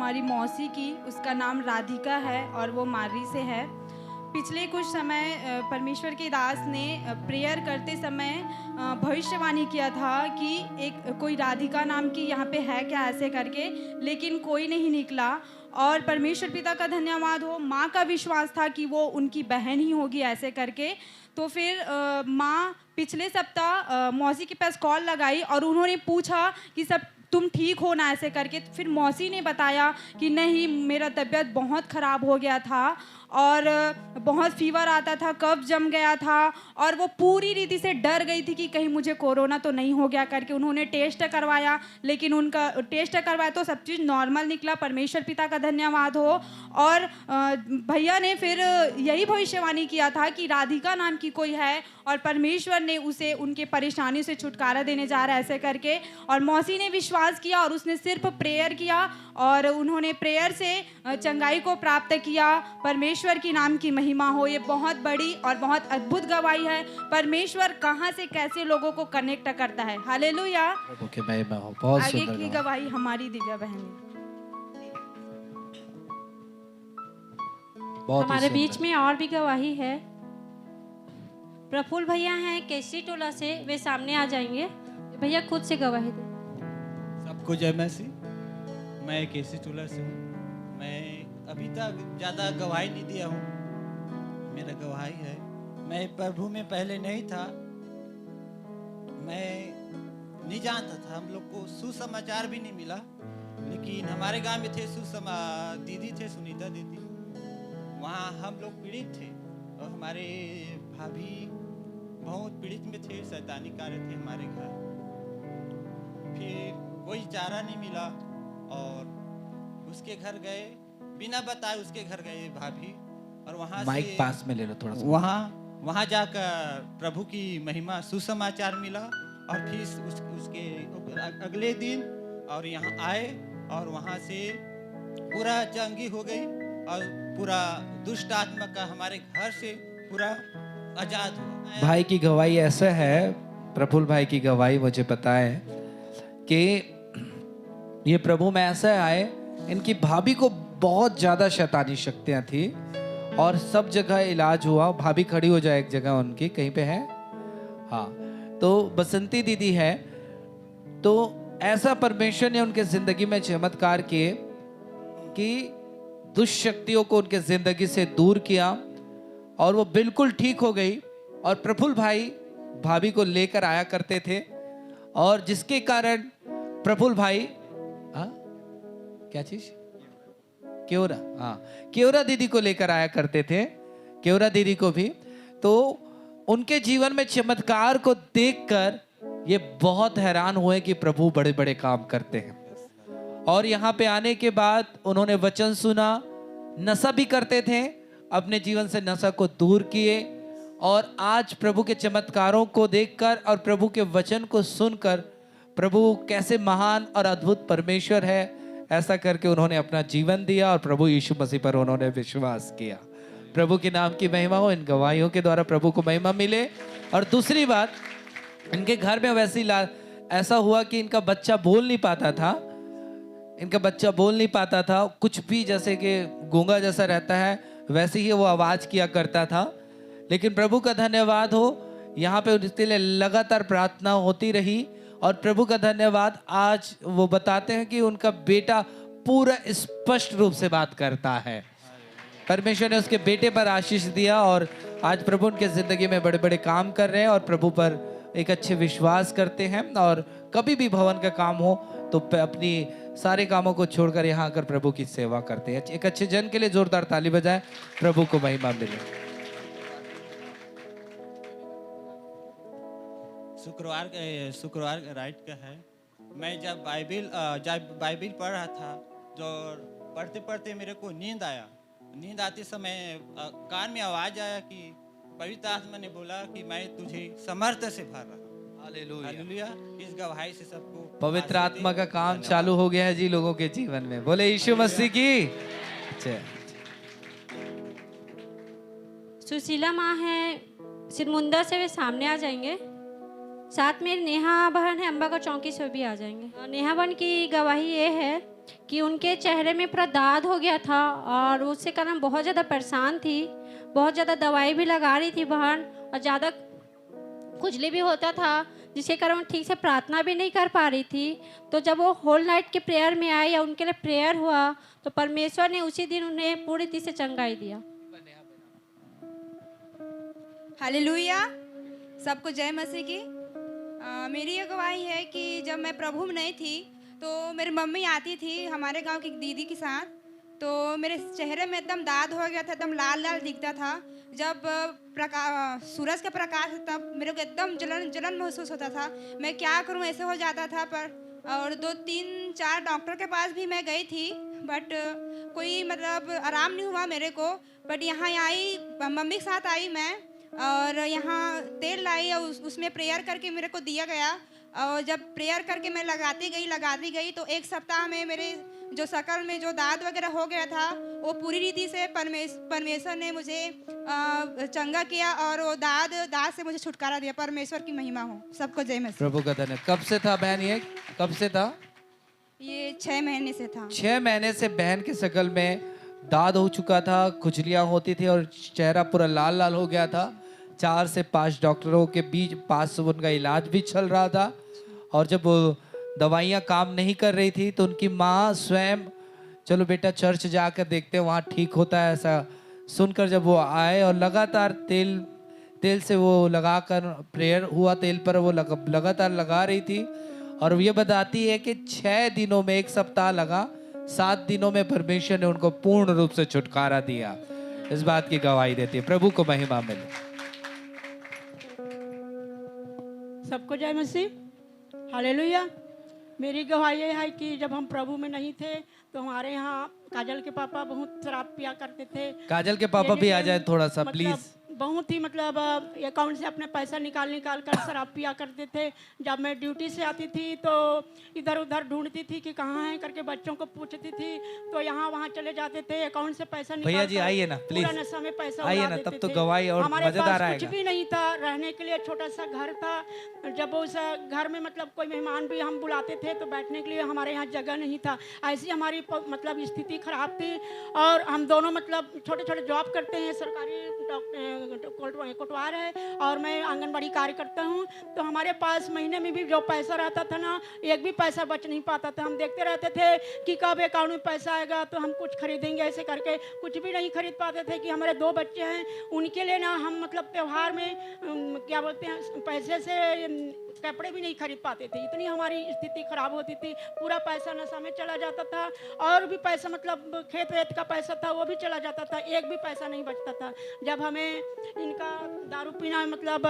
हमारी मौसी की, उसका नाम राधिका है और वो मार्री से है। पिछले कुछ समय परमेश्वर के दास ने प्रेयर करते समय भविष्यवाणी किया था कि एक कोई राधिका नाम की यहाँ पे है क्या, ऐसे करके, लेकिन कोई नहीं निकला। और परमेश्वर पिता का धन्यवाद हो, माँ का विश्वास था कि वो उनकी बहन ही होगी, ऐसे करके। तो फिर माँ पिछले सप्ताह मौसी के पास कॉल लगाई और उन्होंने पूछा कि सब तुम ठीक हो ना, ऐसे करके। तो फिर मौसी ने बताया कि नहीं, मेरा तबीयत बहुत ख़राब हो गया था और बहुत फीवर आता था, कफ जम गया था और वो पूरी रीति से डर गई थी कि कहीं मुझे कोरोना तो नहीं हो गया करके। उन्होंने टेस्ट करवाया, लेकिन उनका टेस्ट करवाया तो सब चीज़ नॉर्मल निकला, परमेश्वर पिता का धन्यवाद हो। और भैया ने फिर यही भविष्यवाणी किया था कि राधिका नाम की कोई है और परमेश्वर ने उसे उनके परेशानी से छुटकारा देने जा रहा है, ऐसे करके। और मौसी ने विश्वास किया और उसने सिर्फ प्रेयर किया और उन्होंने प्रेयर से चंगाई को प्राप्त किया। परमेश्वर की नाम की महिमा हो। ये बहुत बड़ी और बहुत अद्भुत गवाही है। परमेश्वर कहाँ से कैसे लोगों को कनेक्ट करता है। हालेलुया। प्रभु की महिमा हो। बहुत आगे सुंदर की गवाही हमारी दिव्या बहन ने। हमारे बीच में और भी गवाही है। प्रफुल्ल भैया हैं केसी टोला से, वे सामने आ जाएंगे। भैया खुद से गवाही दें। सबको जय मसीह। मैं केसी टोला से हूँ। मैं अभी तक ज़्यादा गवाही नहीं दिया हूँ। मेरा गवाही है, मैं प्रभु में पहले नहीं था, मैं नहीं जानता था, हम लोग को सुसमाचार भी नहीं मिला। लेकिन हमारे गांव में थे दीदी थे, सुनीता दीदी, वहाँ हम लोग पीड़ित थे और हमारे भाभी बहुत पीड़ित में थे, शैतानी कार्य थे हमारे घर। फिर कोई चारा नहीं मिला और उसके घर गए, बिना बताए उसके घर गए भाभी, और वहाँ माइक से पास में ले लो थोड़ा सा। वहाँ जाकर प्रभु की महिमा सुसमाचार मिला। और फिर उसके अगले दिन और यहाँ आए और वहाँ से पूरा चंगी हो गई और पूरा दुष्ट आत्मा का हमारे घर से पूरा आजाद हुआ। भाई की गवाही ऐसा है, प्रफुल्ल भाई की गवाही मुझे पता है कि ये प्रभु में ऐसा आए, इनकी भाभी को बहुत ज्यादा शैतानी शक्तियां थी और सब जगह इलाज हुआ। भाभी खड़ी हो जाए एक जगह, उनकी कहीं पे है, हाँ, तो बसंती दीदी है। तो ऐसा परमेश्वर ने उनके जिंदगी में चमत्कार किए कि दुष्ट शक्तियों को उनके जिंदगी से दूर किया और वो बिल्कुल ठीक हो गई। और प्रफुल्ल भाई भाभी को लेकर आया करते थे और जिसके कारण प्रफुल्ल भाई, हाँ क्या चीज, केवरा, हाँ, केवरा दीदी को लेकर आया करते थे, केवरा दीदी को भी। तो उनके जीवन में चमत्कार को देखकर ये बहुत हैरान हुए कि प्रभु बड़े बड़े काम करते हैं। और यहाँ पे आने के बाद उन्होंने वचन सुना, नशा भी करते थे, अपने जीवन से नशा को दूर किए और आज प्रभु के चमत्कारों को देखकर और प्रभु के वचन को सुनकर प्रभु कैसे महान और अद्भुत परमेश्वर है, ऐसा करके उन्होंने अपना जीवन दिया और प्रभु यीशु मसीह पर उन्होंने विश्वास किया। प्रभु के नाम की महिमा हो। इन गवाहियों के द्वारा प्रभु को महिमा मिले। और दूसरी बात, इनके घर में वैसी ऐसा हुआ कि इनका बच्चा बोल नहीं पाता था, इनका बच्चा बोल नहीं पाता था, कुछ भी जैसे कि गूंगा जैसा रहता है वैसे ही वो आवाज किया करता था। लेकिन प्रभु का धन्यवाद हो, यहाँ पे उसके लिए लगातार प्रार्थना होती रही और प्रभु का धन्यवाद, आज वो बताते हैं कि उनका बेटा पूरा स्पष्ट रूप से बात करता है। परमेश्वर ने उसके बेटे पर आशीष दिया और आज प्रभु उनके जिंदगी में बड़े बड़े काम कर रहे हैं और प्रभु पर एक अच्छे विश्वास करते हैं। और कभी भी भवन का काम हो तो अपनी सारे कामों को छोड़कर यहाँ आकर प्रभु की सेवा करते हैं। एक अच्छे जन के लिए जोरदार ताली बजाएं, प्रभु को महिमा मिले। शुक्रवार राइट का है। मैं जब बाइबिल पढ़ रहा था, जो पढ़ते पढ़ते मेरे को नींद आया। नींद आते समय कान में आवाज आया कि पवित्र आत्मा ने बोला कि मैं तुझे समर्थ से भर रहा हूं। हालेलुया। इस गवाही से सबको पवित्र आत्मा का काम चालू हो गया है जी लोगों के जीवन में। बोले यीशु मसीह की। सुशीला माँ है सिरमुंदा से, वे सामने आ जाएंगे। साथ में नेहा बहन है अम्बा का चौकी से, भी आ जाएंगे। नेहा बहन की गवाही ये है कि उनके चेहरे में पूरा दाद हो गया था और उससे कारण बहुत ज़्यादा परेशान थी, बहुत ज़्यादा दवाई भी लगा रही थी बहन, और ज़्यादा खुजली भी होता था, जिसके कारण वो ठीक से प्रार्थना भी नहीं कर पा रही थी। तो जब वो होल नाइट के प्रेयर में आई या उनके लिए प्रेयर हुआ तो परमेश्वर ने उसी दिन उन्हें पूरी तरह से चंगाई दिया। हालेलुया, सबको जय मसीह की। मेरी ये गवाही है कि जब मैं प्रभु में नहीं थी तो मेरी मम्मी आती थी हमारे गांव की दीदी के साथ, तो मेरे चेहरे में एकदम दाद हो गया था, एकदम लाल लाल दिखता था। जब सूरज का प्रकाश तब मेरे को एकदम जलन महसूस होता था। मैं क्या करूं, ऐसे हो जाता था। पर और 2-3-4 डॉक्टर के पास भी मैं गई थी, बट कोई मतलब आराम नहीं हुआ मेरे को। बट यहाँ आई, मम्मी के साथ आई मैं, और यहाँ तेल लाई और उसमें प्रेयर करके मेरे को दिया गया। और जब प्रेयर करके मैं लगाती गई तो 1 सप्ताह में मेरे जो शकल में जो दाद वगैरह हो गया था वो पूरी रीति से परमेश्वर ने मुझे चंगा किया और वो दाद से मुझे छुटकारा दिया। परमेश्वर की महिमा हो। सबको जय मसीह। प्रभु का धन्यवाद। कब से था बहन, ये कब से था? ये 6 महीने से था। 6 महीने से बहन के शकल में दाद हो चुका था, खुजलियां होती थी और चेहरा पूरा लाल लाल हो गया था। 4 से 5 डॉक्टरों के बीच पास उनका इलाज भी चल रहा था, और जब दवाइयाँ काम नहीं कर रही थी तो उनकी माँ स्वयं, चलो बेटा चर्च जाकर देखते हैं वहाँ ठीक होता है, ऐसा सुनकर जब वो आए और लगातार तेल से वो लगाकर प्रेयर हुआ, तेल पर वो लगातार लगा रही थी। और ये बताती है कि 6 दिनों में, 1 सप्ताह लगा, 7 दिनों में परमेश्वर ने उनको पूर्ण रूप से छुटकारा दिया। इस बात की गवाही देती है। प्रभु को महिमा मिले। सबको जय मसीह। हालेलुया। मेरी गवाही ये है कि जब हम प्रभु में नहीं थे तो हमारे यहाँ काजल के पापा बहुत शराब पिया करते थे। काजल के पापा भी आ जाए थोड़ा सा प्लीज। बहुत ही मतलब अकाउंट से अपने पैसा निकाल कर शराब पिया करते थे। जब मैं ड्यूटी से आती थी तो इधर उधर ढूंढती थी कि कहाँ है करके, बच्चों को पूछती थी तो यहाँ वहाँ चले जाते थे, अकाउंट से पैसा निकाल। भैया जी आइए ना प्लीज, पूरा नशा में पैसा आइए ना, तब तो गवाही और मजेदार आएगा। कुछ भी नहीं था, रहने के लिए छोटा सा घर था। जब उस घर में मतलब कोई मेहमान भी हम बुलाते थे तो बैठने के लिए हमारे यहाँ जगह नहीं था। ऐसी हमारी मतलब स्थिति खराब थी। और हम दोनों मतलब छोटे छोटे जॉब करते हैं, सरकारी कोटवार है और मैं आंगनबाड़ी कार्य करता हूँ। तो हमारे पास महीने में भी जो पैसा रहता था ना, एक भी पैसा बच नहीं पाता था। हम देखते रहते थे कि कब अकाउंट में पैसा आएगा तो हम कुछ खरीदेंगे, ऐसे करके कुछ भी नहीं खरीद पाते थे। कि हमारे 2 बच्चे हैं, उनके लिए ना हम मतलब त्योहार में क्या बोलते हैं, पैसे से कपड़े भी नहीं खरीद पाते थे। इतनी हमारी स्थिति खराब होती थी। पूरा पैसा नशा में चला जाता था, और भी पैसा मतलब खेत वेत का पैसा था वो भी चला जाता था, एक भी पैसा नहीं बचता था। जब हमें इनका दारू पीना मतलब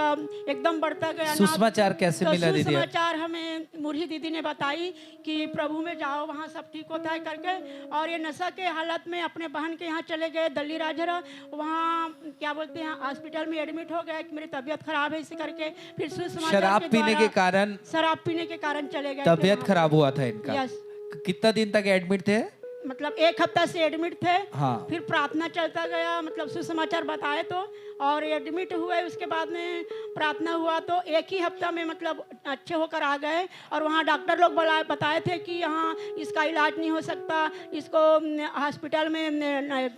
एकदम बढ़ता गया। सुसमाचार कैसे मिला दीदी? सुसमाचार हमें मुरही दीदी ने बताई कि प्रभु में जाओ, वहाँ सब ठीक होता है करके। और ये नशा के हालत में अपने बहन के यहाँ चले गए, दल्ली राजरा, वहाँ क्या बोलते हैं हॉस्पिटल में एडमिट हो गए कि मेरी तबीयत खराब है, इसी करके। फिर सुसमाचार शराब पीने के कारण, शराब पीने के कारण चले गए। तबीयत खराब हुआ था इनका। यस। कितना दिन तक एडमिट थे? मतलब 1 हफ्ता से एडमिट थे। हाँ। फिर प्रार्थना चलता गया, मतलब सुसमाचार बताए तो, और एडमिट हुए। उसके बाद में प्रार्थना हुआ तो 1 ही हफ्ता में मतलब अच्छे होकर आ गए। और वहाँ डॉक्टर लोग बताए थे कि यहाँ इसका इलाज नहीं हो सकता, इसको हॉस्पिटल में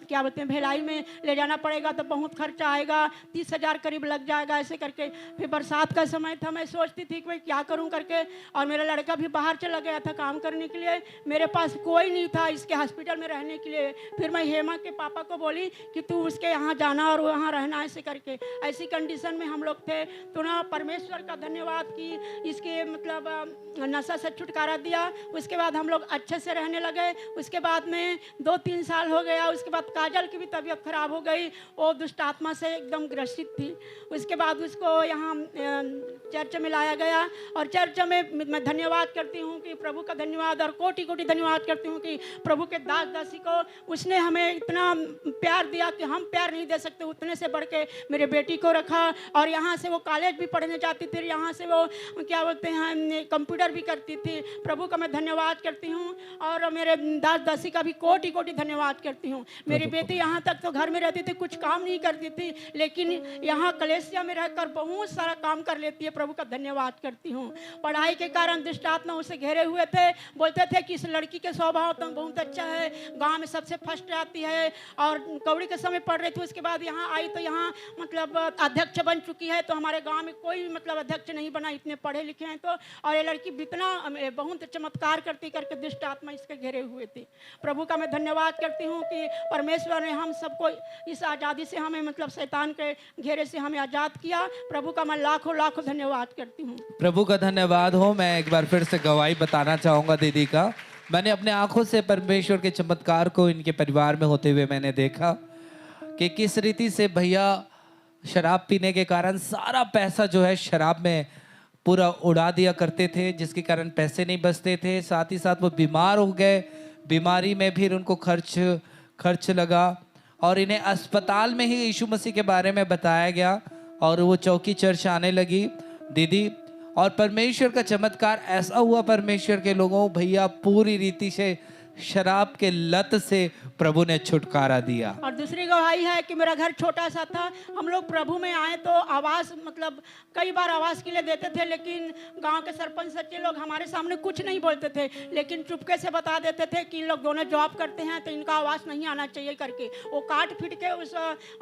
क्या बोलते हैं भिलाई में ले जाना पड़ेगा, तो बहुत खर्चा आएगा, 30,000 करीब लग जाएगा, ऐसे करके। फिर बरसात का समय था, मैं सोचती थी कि मैं क्या करूँ करके। और मेरा लड़का भी बाहर चला गया था काम करने के लिए, मेरे पास कोई नहीं था इसके हॉस्पिटल में रहने के लिए। फिर मैं हेमा के पापा को बोली कि तू उसके यहाँ जाना और वहाँ रहना, ऐसे करके। ऐसी कंडीशन में हम लोग थे। तो ना परमेश्वर का धन्यवाद कि इसके मतलब नशा से छुटकारा दिया। उसके बाद हम लोग अच्छे से रहने लगे। उसके बाद में 2-3 साल हो गया। उसके बाद काजल की भी तबीयत खराब हो गई, वो दुष्ट आत्मा से एकदम ग्रसित थी। उसके बाद उसको यहाँ चर्च में लाया गया, और चर्च में मैं धन्यवाद करती हूँ कि प्रभु का धन्यवाद और कोटि कोटि धन्यवाद करती हूँ कि प्रभु के दास दासी को उसने हमें इतना प्यार दिया कि हम प्यार नहीं दे सकते, उतने से बढ़ के करके मेरे बेटी को रखा। और यहाँ से वो कॉलेज भी पढ़ने जाती थी, यहाँ से वो क्या बोलते हैं कंप्यूटर भी करती थी। प्रभु का मैं धन्यवाद करती हूँ और मेरे दास दासी का भी कोटि कोटि धन्यवाद करती हूँ। मेरी बेटी यहाँ तक तो घर में रहती थी, कुछ काम नहीं करती थी, लेकिन यहाँ कलेसिया में रहकर बहुत सारा काम कर लेती है। प्रभु का धन्यवाद करती हूँ। पढ़ाई के कारण दुष्ट आत्मा उसे घेरे हुए थे, बोलते थे कि इस लड़की के स्वभाव तो बहुत अच्छा है, गांव में सबसे फर्स्ट आती है। और कौड़ी के समय पढ़ रही थी, उसके बाद यहाँ आई तो यहाँ मतलब अध्यक्ष बन चुकी है। तो हमारे गांव में कोई मतलब अध्यक्ष नहीं बना, इतने पढ़े लिखे हैं तो। और ये लड़की इतना बहुत चमत्कार करती करके दुष्ट आत्मा इसके घेरे हुए थे। प्रभु का मैं धन्यवाद करती हूँ कि परमेश्वर ने हम सबको इस आज़ादी से हमें मतलब शैतान के घेरे से हमें आज़ाद किया। प्रभु का मैं लाखों लाखों धन्यवाद करती हूँ। प्रभु का धन्यवाद हो। मैं एक बार फिर से गवाही बताना चाहूँगा दीदी का। मैंने अपने आंखों से परमेश्वर के चमत्कार को इनके परिवार में होते हुए मैंने देखा कि किस रीति से भैया शराब पीने के कारण सारा पैसा जो है शराब में पूरा उड़ा दिया करते थे, जिसके कारण पैसे नहीं बचते थे। साथ ही साथ वो बीमार हो गए, बीमारी में फिर उनको खर्च लगा और इन्हें अस्पताल में ही यीशु मसीह के बारे में बताया गया और वो चौकी चर्च आने लगी दीदी। और परमेश्वर का चमत्कार ऐसा हुआ, परमेश्वर के लोगों भैया पूरी रीति से शराब के लत से प्रभु ने छुटकारा दिया। और दूसरी गवाही है कि मेरा घर छोटा सा था, हम लोग प्रभु में आए तो आवास मतलब कई बार आवास के लिए देते थे, लेकिन गांव के सरपंच सच्चे लोग हमारे सामने कुछ नहीं बोलते थे, लेकिन चुपके से बता देते थे कि इन लोग दोनों जॉब करते हैं तो इनका आवास नहीं आना चाहिए करके। वो काट फिट के उस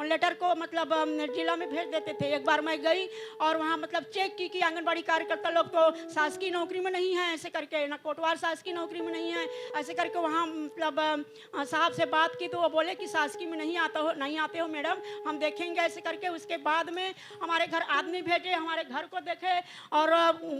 लेटर को मतलब जिला में भेज देते थे। एक बार मैं गई और वहाँ मतलब चेक की कि आंगनबाड़ी कार्यकर्ता लोग तो शासकीय नौकरी में नहीं है ऐसे करके, ना कोटवार शासकीय नौकरी में नहीं है ऐसे करके। वहाँ मतलब साहब से बात की तो वो बोले कि शासकीय में नहीं आते हो मैडम, हम देखेंगे ऐसे करके। उसके बाद में हमारे घर आदमी भेजे, हमारे घर को देखे और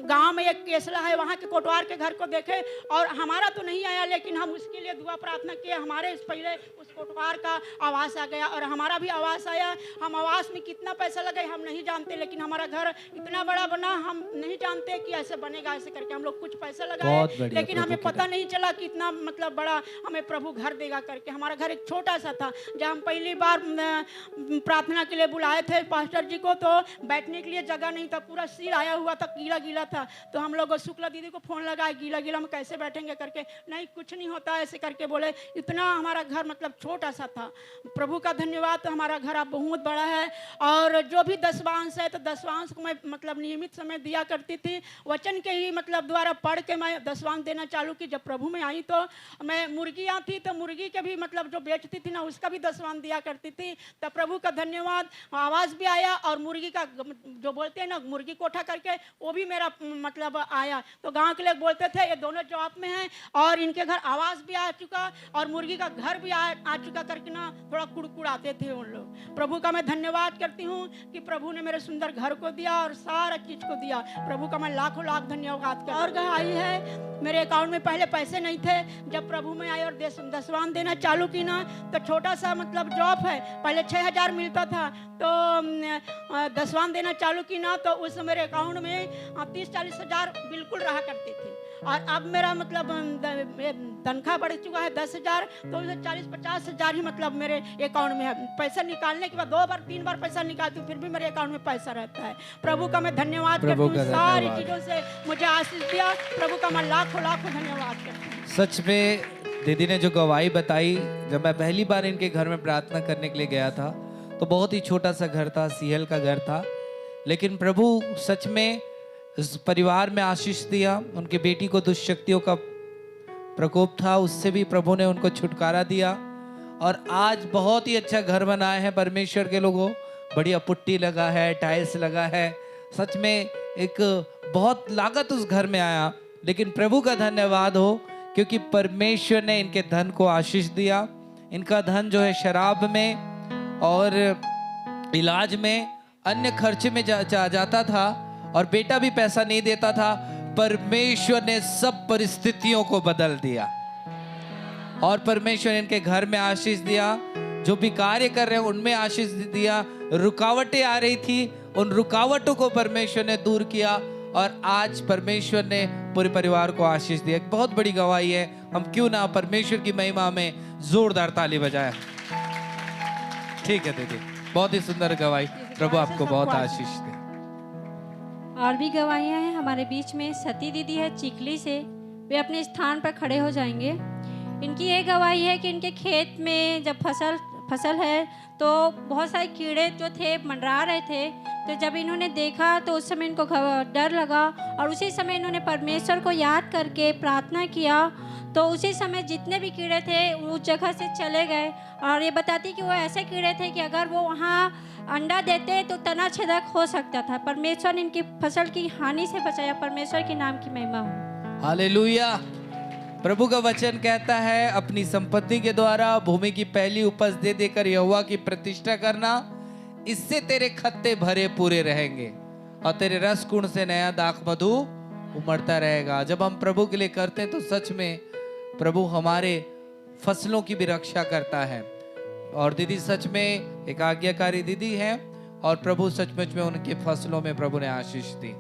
गांव में एक केसला है वहाँ के कोटवार के घर को देखे और हमारा तो नहीं आया, लेकिन हम उसके लिए दुआ प्रार्थना किए। हमारे पहले उस कोटवार का आवास आ गया और हमारा भी आवास आया। हम आवास में कितना पैसा लगे हम नहीं जानते, लेकिन हमारा घर इतना बड़ा बना, हम नहीं जानते कि ऐसे बनेगा ऐसे करके। हम लोग कुछ पैसा लगाए, लेकिन हमें पता नहीं चला कि इतना मतलब बड़ा हमें प्रभु घर देगा करके। हमारा घर एक छोटा सा था। जब हम पहली बार प्रार्थना के लिए बुलाए थे पास्टर जी को तो बैठने के लिए जगह नहीं था, पूरा सिर आया हुआ था, गीला गीला था। तो हम लोग शुक्ला दीदी को फोन लगाए, गीला गीला में कैसे बैठेंगे करके। नहीं कुछ नहीं होता ऐसे करके बोले। इतना हमारा घर मतलब छोटा सा था। प्रभु का धन्यवाद, तो हमारा घर अब बहुत बड़ा है। और जो भी दसवांश है तो दसवांश को मैं मतलब नियमित समय दिया करती थी, वचन के ही मतलब द्वारा पढ़ के मैं दसवांश देना चालू की। जब प्रभु में आई तो मैं मुर्गियाँ थी तो मुर्गी के भी मतलब जो बेचती थी ना उसका भी दसवांश दिया करती थी। तब प्रभु का धन्यवाद, आवाज़ भी आया और मुर्गी का जो बोलते हैं ना मुर्गी कोठा करके वो भी मेरा मतलब आया। तो गांव के लोग बोलते थे ये दोनों जॉब में हैं और इनके घर आवाज़ भी आ चुका और मुर्गी का घर भी आ चुका करके ना थोड़ा कुड़कुड़ाते थे उन लोग। प्रभु का मैं धन्यवाद करती हूँ कि प्रभु ने मेरे सुंदर घर को दिया और सारा चीज़ को दिया। प्रभु का मैं लाखों लाख धन्यवाद करती हूँ। और गवाही है, मेरे अकाउंट में पहले पैसे नहीं थे, जब प्रभु में आए और दसवांश देना चालू की ना तो छोटा सा मतलब जॉब है, पहले 6000 मिलता था तो दसवांश देना चालू की ना तो उस मेरे अकाउंट में 30-40 हज़ार बिल्कुल रहा करती थी। और अब मेरा मतलब तनख्वाह बढ़ चुका है 10,000 तो 40-50 हज़ार ही मतलब मेरे अकाउंट में है। पैसा निकालने के बाद 2-3 बार पैसा निकालती हूँ फिर भी मेरे अकाउंट में पैसा रहता है। प्रभु का मैं धन्यवाद करती हूँ, सारी चीज़ों से मुझे आशीष दिया। प्रभु का मैं लाखों लाखों धन्यवाद करती हूँ। सच में दीदी ने जो गवाही बताई, जब मैं पहली बार इनके घर में प्रार्थना करने के लिए गया था तो बहुत ही छोटा सा घर था, सीएल का घर था, लेकिन प्रभु सच में इस परिवार में आशीष दिया। उनकी बेटी को दुष्शक्तियों का प्रकोप था, उससे भी प्रभु ने उनको छुटकारा दिया और आज बहुत ही अच्छा घर बनाए हैं परमेश्वर के लोगों। बढ़िया पुट्टी लगा है, टाइल्स लगा है। सच में एक बहुत लागत उस घर में आया, लेकिन प्रभु का धन्यवाद हो क्योंकि परमेश्वर ने इनके धन को आशीष दिया। इनका धन जो है शराब में और इलाज में अन्य खर्चे में जाता था और बेटा भी पैसा नहीं देता था। परमेश्वर ने सब परिस्थितियों को बदल दिया और परमेश्वर ने इनके घर में आशीष दिया। जो भी कार्य कर रहे हैं उनमें आशीष दिया। रुकावटें आ रही थी, उन रुकावटों को परमेश्वर ने दूर किया और आज परमेश्वर ने पूरे परिवार को आशीष दिया। बहुत बड़ी गवाही है। हम क्यों ना परमेश्वर की महिमा में जोरदार ताली बजाएं। ठीक है दीदी। बहुत ही सुंदर गवाही। प्रभु आपको बहुत आशीष दे। और भी गवाहियाँ हैं हमारे बीच में। सती दीदी है चिकली से, वे अपने स्थान पर खड़े हो जाएंगे। इनकी ये गवाही है कि इनके खेत में जब फसल है तो बहुत सारे कीड़े जो थे मंडरा रहे थे, तो जब इन्होंने देखा तो उस समय इनको डर लगा और उसी समय इन्होंने परमेश्वर को याद करके प्रार्थना किया, तो उसी समय जितने भी कीड़े थे उस जगह से चले गए। और ये बताती कि वो ऐसे कीड़े थे कि अगर वो वहाँ अंडा देते तो तना छेदक हो सकता था। परमेश्वर ने इनकी फसल की हानि से बचाया। परमेश्वर के नाम की महिमा हो। हालेलुया। प्रभु का वचन कहता है, अपनी संपत्ति के द्वारा भूमि की पहली उपज दे देकर यहोवा की प्रतिष्ठा करना, इससे तेरे खत्ते भरे पूरे रहेंगे और तेरे रस कुंड से नया दाख मधु उमड़ता रहेगा। जब हम प्रभु के लिए करते हैं तो सच में प्रभु हमारे फसलों की भी रक्षा करता है। और दीदी सच में एक आज्ञाकारी दीदी है और प्रभु सचमुच में उनके फसलों में प्रभु ने आशीष दी।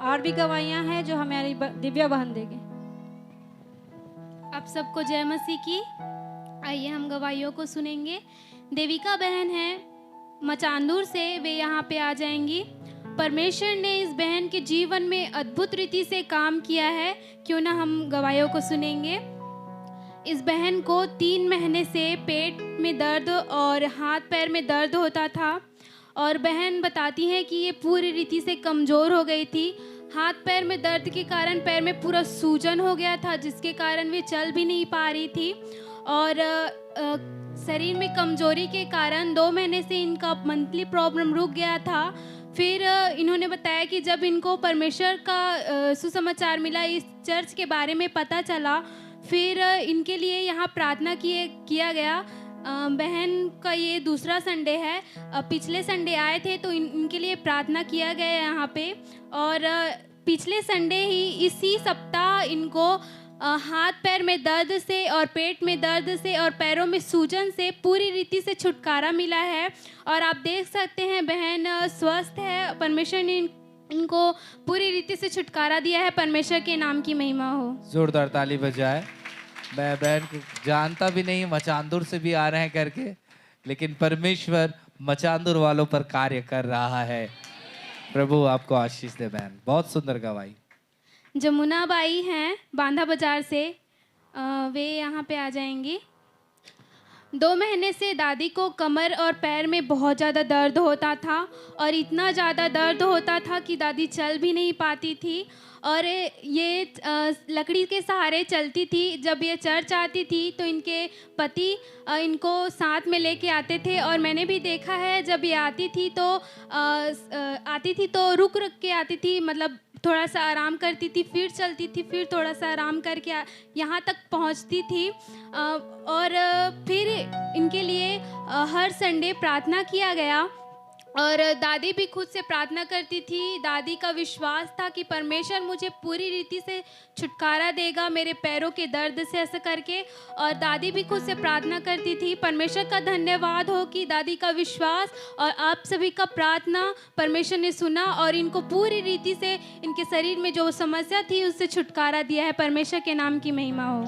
और भी गवाहियाँ हैं जो हमारी दिव्या बहन देंगे। आप सबको जय मसीह की। आइए हम गवाहियों को सुनेंगे। देविका बहन है मचांदूर से, वे यहाँ पे आ जाएंगी। परमेश्वर ने इस बहन के जीवन में अद्भुत रीति से काम किया है, क्यों ना हम गवाहियों को सुनेंगे। इस बहन को 3 महीने से पेट में दर्द और हाथ पैर में दर्द होता था और बहन बताती है कि ये पूरी रीति से कमज़ोर हो गई थी। हाथ पैर में दर्द के कारण पैर में पूरा सूजन हो गया था, जिसके कारण वे चल भी नहीं पा रही थी और शरीर में कमजोरी के कारण 2 महीने से इनका मंथली प्रॉब्लम रुक गया था। फिर इन्होंने बताया कि जब इनको परमेश्वर का सुसमाचार मिला, इस चर्च के बारे में पता चला, फिर इनके लिए यहाँ प्रार्थना किया गया। बहन का ये दूसरा संडे है। पिछले संडे आए थे तो इनके लिए प्रार्थना किया गया यहाँ पे और पिछले संडे ही इसी सप्ताह इनको हाथ पैर में दर्द से और पेट में दर्द से और पैरों में सूजन से पूरी रीति से छुटकारा मिला है और आप देख सकते हैं बहन स्वस्थ है। परमेश्वर ने इनको पूरी रीति से छुटकारा दिया है। परमेश्वर के नाम की महिमा हो। जोरदार ताली बजाए। मैं बहन को जानता भी नहीं, मचांदूर से भी आ रहे हैं करके, लेकिन परमेश्वर मचांदूर वालों पर कार्य कर रहा है। प्रभु आपको आशीष दे बहन। बहुत सुंदर गवाही। जमुना बाई हैं बांधा बाजार से, वे यहाँ पे आ जाएंगी। 2 महीने से दादी को कमर और पैर में बहुत ज़्यादा दर्द होता था और इतना ज़्यादा दर्द होता था कि दादी चल भी नहीं पाती थी और ये लकड़ी के सहारे चलती थी। जब ये चर्च आती थी तो इनके पति इनको साथ में लेके आते थे और मैंने भी देखा है जब ये आती थी तो रुक के आती थी, मतलब थोड़ा सा आराम करती थी, फिर चलती थी, फिर थोड़ा सा आराम करके यहाँ तक पहुँचती थी। और फिर इनके लिए हर संडे प्रार्थना किया गया और दादी भी खुद से प्रार्थना करती थी। दादी का विश्वास था कि परमेश्वर मुझे पूरी रीति से छुटकारा देगा मेरे पैरों के दर्द से, ऐसा करके। और दादी भी खुद से प्रार्थना करती थी। परमेश्वर का धन्यवाद हो कि दादी का विश्वास और आप सभी का प्रार्थना परमेश्वर ने सुना और इनको पूरी रीति से इनके शरीर में जो समस्या थी उससे छुटकारा दिया है। परमेश्वर के नाम की महिमा हो।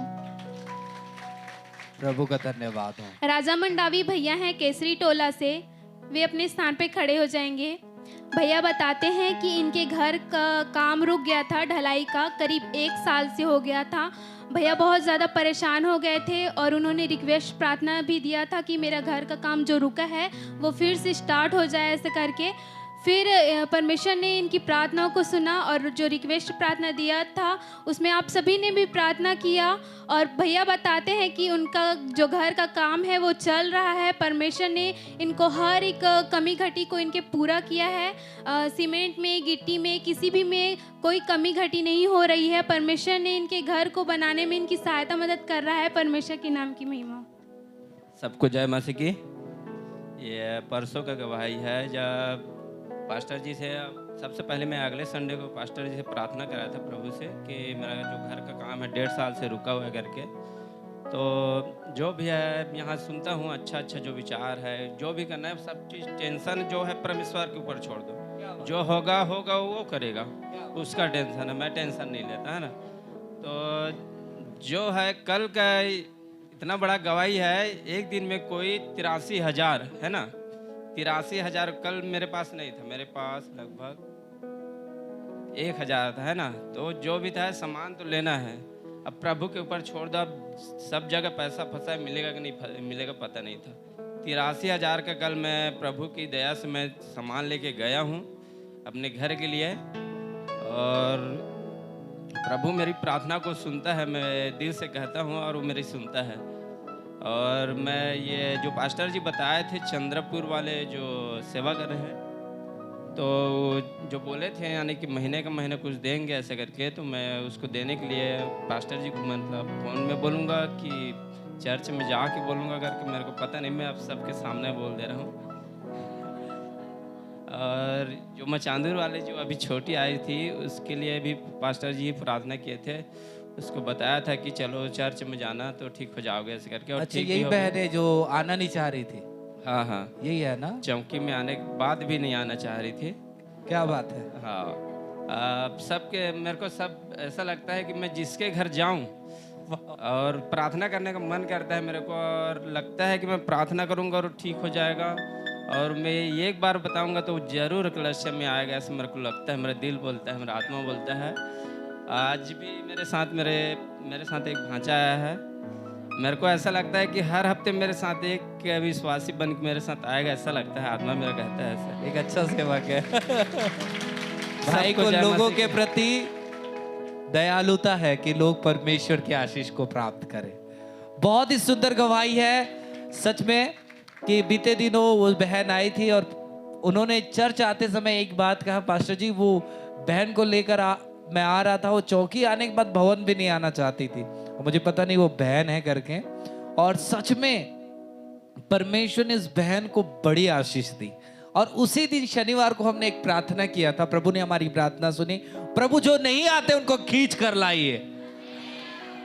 प्रभु का धन्यवाद हो। राजा मंडावी भैया हैं केसरी टोला से, वे अपने स्थान पे खड़े हो जाएंगे। भैया बताते हैं कि इनके घर का काम रुक गया था, ढलाई का करीब 1 साल से हो गया था। भैया बहुत ज़्यादा परेशान हो गए थे और उन्होंने रिक्वेस्ट प्रार्थना भी दिया था कि मेरा घर का काम जो रुका है वो फिर से स्टार्ट हो जाए, ऐसे करके। फिर परमेश्वर ने इनकी प्रार्थनाओं को सुना और जो रिक्वेस्ट प्रार्थना दिया था उसमें आप सभी ने भी प्रार्थना किया और भैया बताते हैं कि उनका जो घर का काम है वो चल रहा है। परमेश्वर ने इनको हर एक कमी घटी को इनके पूरा किया है। सीमेंट में, गिट्टी में, किसी भी में कोई कमी घटी नहीं हो रही है। परमेश्वर ने इनके घर को बनाने में इनकी सहायता मदद कर रहा है। परमेश्वर के नाम की महिमा। सबको जय मसीह की। ये परसों का गवाही है जब पास्टर जी से, सबसे पहले मैं अगले संडे को पास्टर जी से प्रार्थना कराया था प्रभु से कि मेरा जो घर का काम है 1.5 साल से रुका हुआ है करके। तो जो भी है यहाँ सुनता हूँ, अच्छा जो विचार है, जो भी करना है, सब चीज़ टेंशन जो है परमेश्वर के ऊपर छोड़ दो। जो होगा वो करेगा, उसका टेंशन है, मैं टेंशन नहीं लेता, है ना। तो जो है कल का इतना बड़ा गवाही है, एक दिन में कोई 83,000 है ना 83,000 कल मेरे पास नहीं था, मेरे पास लगभग 1,000 था, है ना। तो जो भी था सामान तो लेना है, अब प्रभु के ऊपर छोड़ दो। अब सब जगह पैसा फंसा है, मिलेगा कि नहीं मिलेगा पता नहीं था। 83,000 का कल मैं प्रभु की दया से मैं सामान लेके गया हूँ अपने घर के लिए, और प्रभु मेरी प्रार्थना को सुनता है। मैं दिल से कहता हूँ और वो मेरी सुनता है। और मैं ये जो पास्टर जी बताए थे चंद्रपुर वाले जो सेवा कर रहे हैं, तो जो बोले थे यानी कि महीने का महीने कुछ देंगे ऐसे करके, तो मैं उसको देने के लिए पास्टर जी को मतलब फ़ोन में बोलूँगा कि चर्च में जाके बोलूँगा करके, मेरे को पता नहीं, मैं अब सबके सामने बोल दे रहा हूँ। और जो मचांदूर वाले जो अभी छोटी आई थी उसके लिए भी पास्टर जी प्रार्थना किए थे, उसको बताया था कि चलो चर्च में जाना तो ठीक हो जाओगे ऐसे करके। और अच्छा, ठीक भी यही हो गया। बहन है जो आना नहीं चाह रही थी? हाँ हाँ, यही है ना? चौकी में आने के बाद भी नहीं आना चाह रही थी। क्या बात है। हाँ, सबके मेरे को सब ऐसा लगता है कि मैं जिसके घर जाऊं और प्रार्थना करने का मन करता है मेरे को, और लगता है कि मैं प्रार्थना करूंगा और ठीक हो जाएगा, और मैं एक बार बताऊंगा तो जरूर कलश में आएगा, ऐसा मेरे को लगता है। मेरा दिल बोलता है, मेरा आत्मा बोलता है। आज भी मेरे साथ एक भांचा आया है। मेरे को ऐसा लगता है कि हर हफ्ते मेरे साथ एक विश्वासी बन के मेरे साथ आएगा, ऐसा लगता है, आत्मा मेरा कहता है ऐसा। एक अच्छा सेवक है। भाई सबको को जय लोगों मसीह के की। प्रति दयालुता है कि लोग परमेश्वर के आशीष को प्राप्त करें। बहुत ही सुंदर गवाही है सच में कि बीते दिनों वो बहन आई थी और उन्होंने चर्च आते समय एक बात कहा, पास्टर जी वो बहन को लेकर मैं आ रहा था, वो चौकी आने के बाद भवन भी नहीं आना चाहती थी, और मुझे पता नहीं वो बहन है करके। और सच में परमेश्वर ने इस बहन को बड़ी आशीष दी। और उसी दिन शनिवार को हमने एक प्रार्थना किया था, प्रभु ने हमारी प्रार्थना सुनी। प्रभु जो नहीं आते उनको खींच कर लाइए।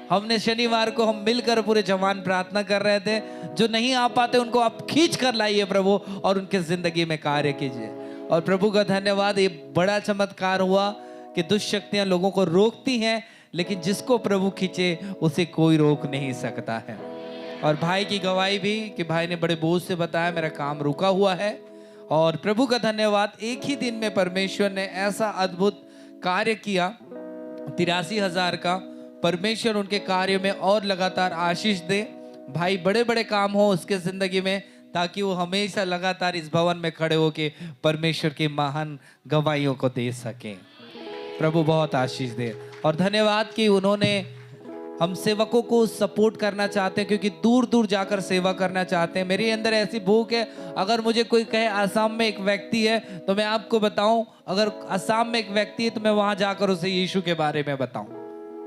हमने शनिवार को हम मिलकर पूरे जवान प्रार्थना कर रहे थे, जो नहीं आ पाते उनको आप खींच कर लाइए प्रभु, और उनके जिंदगी में कार्य कीजिए। और प्रभु का धन्यवाद, ये बड़ा चमत्कार हुआ कि दुष्ट शक्तियां लोगों को रोकती हैं, लेकिन जिसको प्रभु खींचे उसे कोई रोक नहीं सकता है। और भाई की गवाही भी कि भाई ने बड़े बोझ से बताया मेरा काम रुका हुआ है, और प्रभु का धन्यवाद, एक ही दिन में परमेश्वर ने ऐसा अद्भुत कार्य किया 83,000 का। परमेश्वर उनके कार्य में और लगातार आशीष दे। भाई बड़े बड़े काम हो उसके जिंदगी में, ताकि वो हमेशा लगातार इस भवन में खड़े होके परमेश्वर की महान गवाहियों को दे सकें। प्रभु बहुत आशीष दे। और धन्यवाद कि उन्होंने हम सेवकों को सपोर्ट करना चाहते हैं, क्योंकि दूर दूर जाकर सेवा करना चाहते हैं। मेरे अंदर ऐसी भूख है, अगर मुझे कोई कहे आसाम में एक व्यक्ति है, तो मैं आपको बताऊं, अगर आसाम में एक व्यक्ति है तो मैं वहां जाकर उसे यीशु के बारे में बताऊं।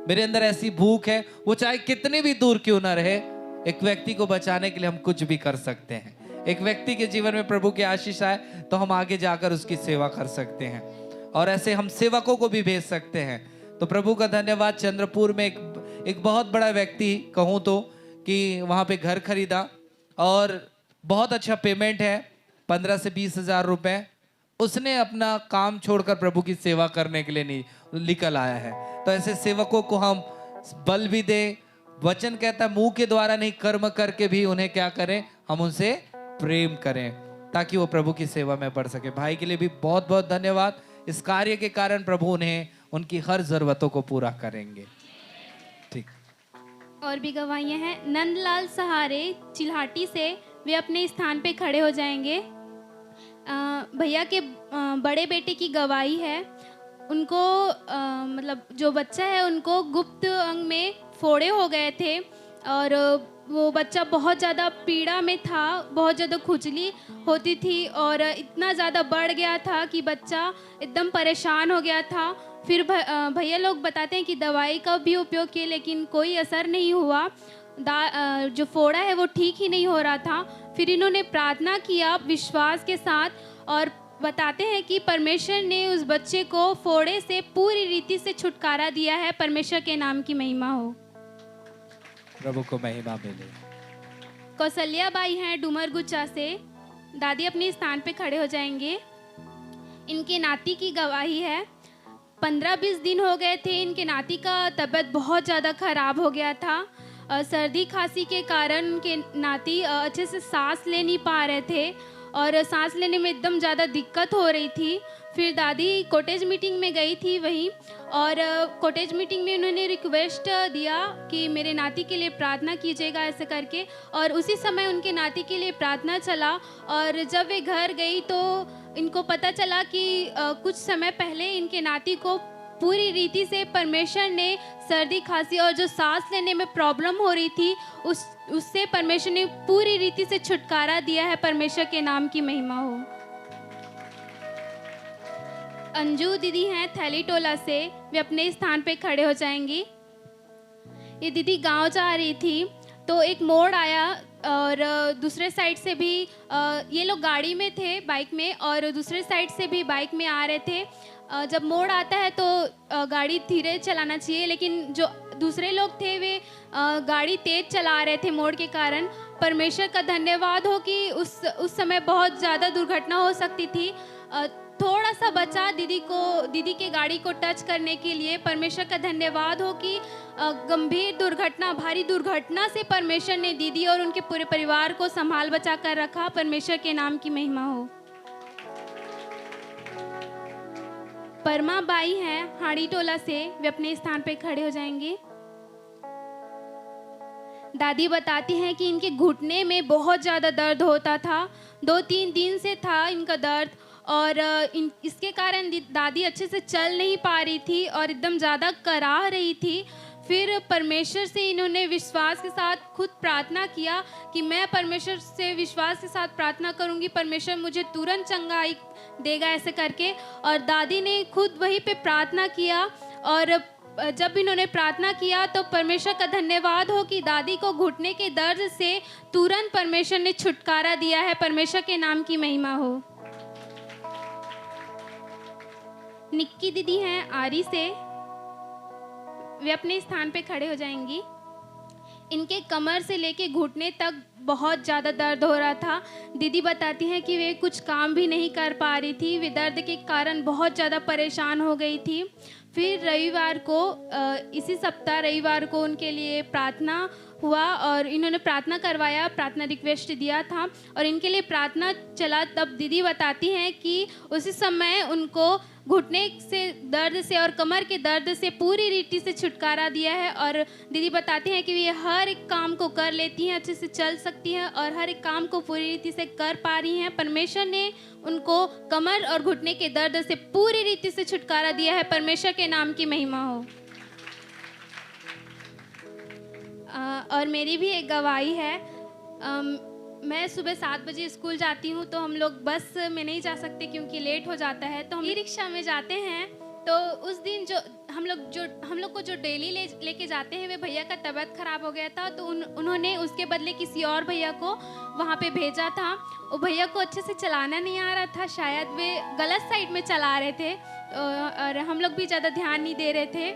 मेरे अंदर ऐसी भूख है, वो चाहे कितनी भी दूर क्यों ना रहे, एक व्यक्ति को बचाने के लिए हम कुछ भी कर सकते हैं। एक व्यक्ति के जीवन में प्रभु की आशीष आए तो हम आगे जाकर उसकी सेवा कर सकते हैं, और ऐसे हम सेवकों को भी भेज सकते हैं। तो प्रभु का धन्यवाद, चंद्रपुर में एक बहुत बड़ा व्यक्ति कहूँ तो कि वहाँ पे घर खरीदा और बहुत अच्छा पेमेंट है, 15 से 20,000 रुपए। उसने अपना काम छोड़कर प्रभु की सेवा करने के लिए नहीं निकल आया है। तो ऐसे सेवकों को हम बल भी दें। वचन कहता है मुंह के द्वारा नहीं, कर्म करके भी उन्हें क्या करें, हम उनसे प्रेम करें, ताकि वो प्रभु की सेवा में बढ़ सके। भाई के लिए भी बहुत बहुत धन्यवाद। इस कार्य के कारण प्रभु उन्हें उनकी हर जरूरतों को पूरा करेंगे। ठीक। और भी गवाहियाँ हैं। नंदलाल सहारे चिल्हाटी से, वे अपने स्थान पे खड़े हो जाएंगे। भैया के बड़े बेटे की गवाही है। उनको मतलब जो बच्चा है उनको गुप्त अंग में फोड़े हो गए थे, और वो बच्चा बहुत ज़्यादा पीड़ा में था, बहुत ज़्यादा खुजली होती थी, और इतना ज़्यादा बढ़ गया था कि बच्चा एकदम परेशान हो गया था। फिर भैया लोग बताते हैं कि दवाई का भी उपयोग किए, लेकिन कोई असर नहीं हुआ। जो फोड़ा है वो ठीक ही नहीं हो रहा था। फिर इन्होंने प्रार्थना किया विश्वास के साथ, और बताते हैं कि परमेश्वर ने उस बच्चे को फोड़े से पूरी रीति से छुटकारा दिया है। परमेश्वर के नाम की महिमा हो। प्रभु को महिमा मिले। कौशल्या बाई हैं डुमरगुच्चा से, दादी अपने स्थान पे खड़े हो जाएंगे। इनके नाती की गवाही है। 15-20 दिन हो गए थे, इनके नाती का तबीयत बहुत ज़्यादा ख़राब हो गया था। सर्दी खांसी के कारण उनके नाती अच्छे से सांस ले नहीं पा रहे थे, और सांस लेने में एकदम ज़्यादा दिक्कत हो रही थी। फिर दादी कॉटेज मीटिंग में गई थी वहीं, और कॉटेज मीटिंग में उन्होंने रिक्वेस्ट दिया कि मेरे नाती के लिए प्रार्थना कीजिएगा ऐसे करके, और उसी समय उनके नाती के लिए प्रार्थना चला। और जब वे घर गई तो इनको पता चला कि कुछ समय पहले इनके नाती को पूरी रीति से परमेश्वर ने सर्दी खांसी और जो सांस लेने में प्रॉब्लम हो रही थी उससे परमेश्वर ने पूरी रीति से छुटकारा दिया है। परमेश्वर के नाम की महिमा हो। अंजू दीदी हैं थैली टोला से, वे अपने स्थान पे खड़े हो जाएंगी। ये दीदी गांव जा रही थी तो एक मोड़ आया और दूसरे साइड से भी ये लोग गाड़ी में थे बाइक में, और दूसरे साइड से भी बाइक में आ रहे थे। जब मोड़ आता है तो गाड़ी धीरे चलाना चाहिए, लेकिन जो दूसरे लोग थे वे गाड़ी तेज चला रहे थे मोड़ के कारण। परमेश्वर का धन्यवाद हो कि उस समय बहुत ज़्यादा दुर्घटना हो सकती थी। थोड़ा सा बचा दीदी के गाड़ी को टच करने के लिए। परमेश्वर का धन्यवाद हो कि गंभीर दुर्घटना, भारी दुर्घटना से परमेश्वर ने दीदी और उनके पूरे परिवार को संभाल बचा कर रखा। परमेश्वर के नाम की महिमा हो। परमा बाई हैं हाड़ी टोला से, वे अपने स्थान पर खड़े हो जाएंगे। दादी बताती हैं कि इनके घुटने में बहुत ज़्यादा दर्द होता था, 2-3 दिन से था इनका दर्द, और इसके कारण दादी अच्छे से चल नहीं पा रही थी और एकदम ज़्यादा कराह रही थी। फिर परमेश्वर से इन्होंने विश्वास के साथ खुद प्रार्थना किया कि मैं परमेश्वर से विश्वास के साथ प्रार्थना करूंगी, परमेश्वर मुझे तुरंत चंगाई देगा ऐसे करके। और दादी ने खुद वहीं पे प्रार्थना किया, और जब इन्होंने प्रार्थना किया तो परमेश्वर का धन्यवाद हो कि दादी को घुटने के दर्द से तुरंत परमेश्वर ने छुटकारा दिया है। परमेश्वर के नाम की महिमा हो। निक्की दीदी हैं आरी से, वे अपने स्थान पे खड़े हो जाएंगी। इनके कमर से लेके घुटने तक बहुत ज़्यादा दर्द हो रहा था। दीदी बताती हैं कि वे कुछ काम भी नहीं कर पा रही थी, वे दर्द के कारण बहुत ज़्यादा परेशान हो गई थी। फिर रविवार को, इसी सप्ताह रविवार को उनके लिए प्रार्थना हुआ और इन्होंने प्रार्थना करवाया, प्रार्थना रिक्वेस्ट दिया था और इनके लिए प्रार्थना चला। तब दीदी बताती हैं कि उसी समय उनको घुटने से दर्द से और कमर के दर्द से पूरी रीति से छुटकारा दिया है। और दीदी बताती हैं कि वे हर एक काम को कर लेती हैं, अच्छे से चल सकती हैं और हर एक काम को पूरी रीति से कर पा रही हैं। परमेश्वर ने उनको कमर और घुटने के दर्द से पूरी रीति से छुटकारा दिया है। परमेश्वर के नाम की महिमा हो। और मेरी भी एक गवाही है। मैं सुबह 7 बजे स्कूल जाती हूँ, तो हम लोग बस में नहीं जा सकते क्योंकि लेट हो जाता है, तो हम ई रिक्शा में जाते हैं। तो उस दिन जो हम लोग को जो डेली लेके जाते हैं, वे भैया का तबीयत ख़राब हो गया था, तो उन्होंने उसके बदले किसी और भैया को वहाँ पे भेजा था। वो भैया को अच्छे से चलाना नहीं आ रहा था, शायद वे गलत साइड में चला रहे थे, और हम लोग भी ज़्यादा ध्यान नहीं दे रहे थे।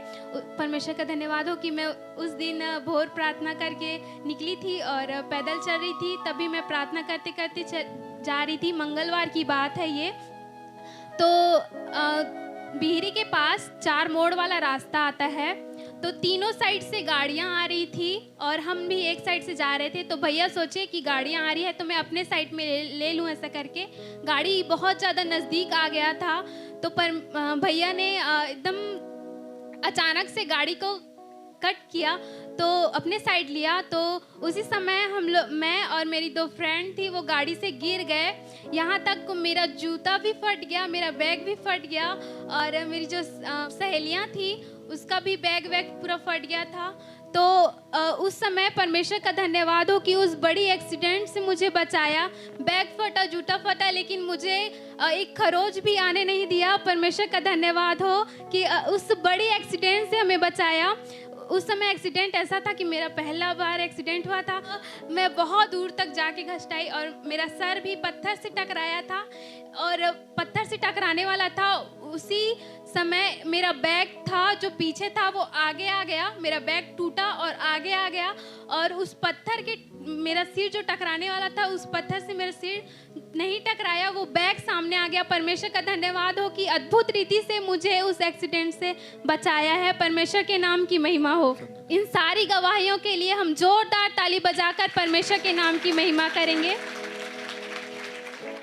परमेश्वर का धन्यवाद हो कि मैं उस दिन भोर प्रार्थना करके निकली थी और पैदल चल रही थी। तभी मैं प्रार्थना करते करते जा रही थी। मंगलवार की बात है ये। तो बिहरी के पास 4 मोड़ वाला रास्ता आता है, तो तीनों साइड से गाड़ियां आ रही थी और हम भी एक साइड से जा रहे थे। तो भैया सोचे कि गाड़ियां आ रही है तो मैं अपने साइड में ले लूं, ऐसा करके गाड़ी बहुत ज़्यादा नज़दीक आ गया था। तो भैया ने एकदम अचानक से गाड़ी को कट किया, तो अपने साइड लिया। तो उसी समय मैं और मेरी 2 फ्रेंड थी, वो गाड़ी से गिर गए। यहाँ तक मेरा जूता भी फट गया, मेरा बैग भी फट गया, और मेरी जो सहेलियाँ थी उसका भी बैग पूरा फट गया था। तो उस समय परमेश्वर का धन्यवाद हो कि उस बड़ी एक्सीडेंट से मुझे बचाया। बैग फटा, जूता फटा, लेकिन मुझे एक खरोच भी आने नहीं दिया। परमेश्वर का धन्यवाद हो कि उस बड़ी एक्सीडेंट से हमें बचाया। उस समय एक्सीडेंट ऐसा था कि मेरा पहला बार एक्सीडेंट हुआ था। मैं बहुत दूर तक जाके घसटाई और मेरा सर भी पत्थर से टकराया था, और पत्थर से टकराने वाला था। उसी समय मेरा बैग था जो पीछे था वो आगे आ गया, मेरा बैग टूटा और आगे आ गया, और उस पत्थर के मेरा सिर जो टकराने वाला था उस पत्थर से मेरा सिर नहीं टकराया, वो बैग सामने आ गया। परमेश्वर का धन्यवाद हो कि अद्भुत रीति से मुझे उस एक्सीडेंट से बचाया है। परमेश्वर के नाम की महिमा हो। इन सारी गवाहियों के लिए हम जोरदार ताली बजाकर परमेश्वर के नाम की महिमा करेंगे।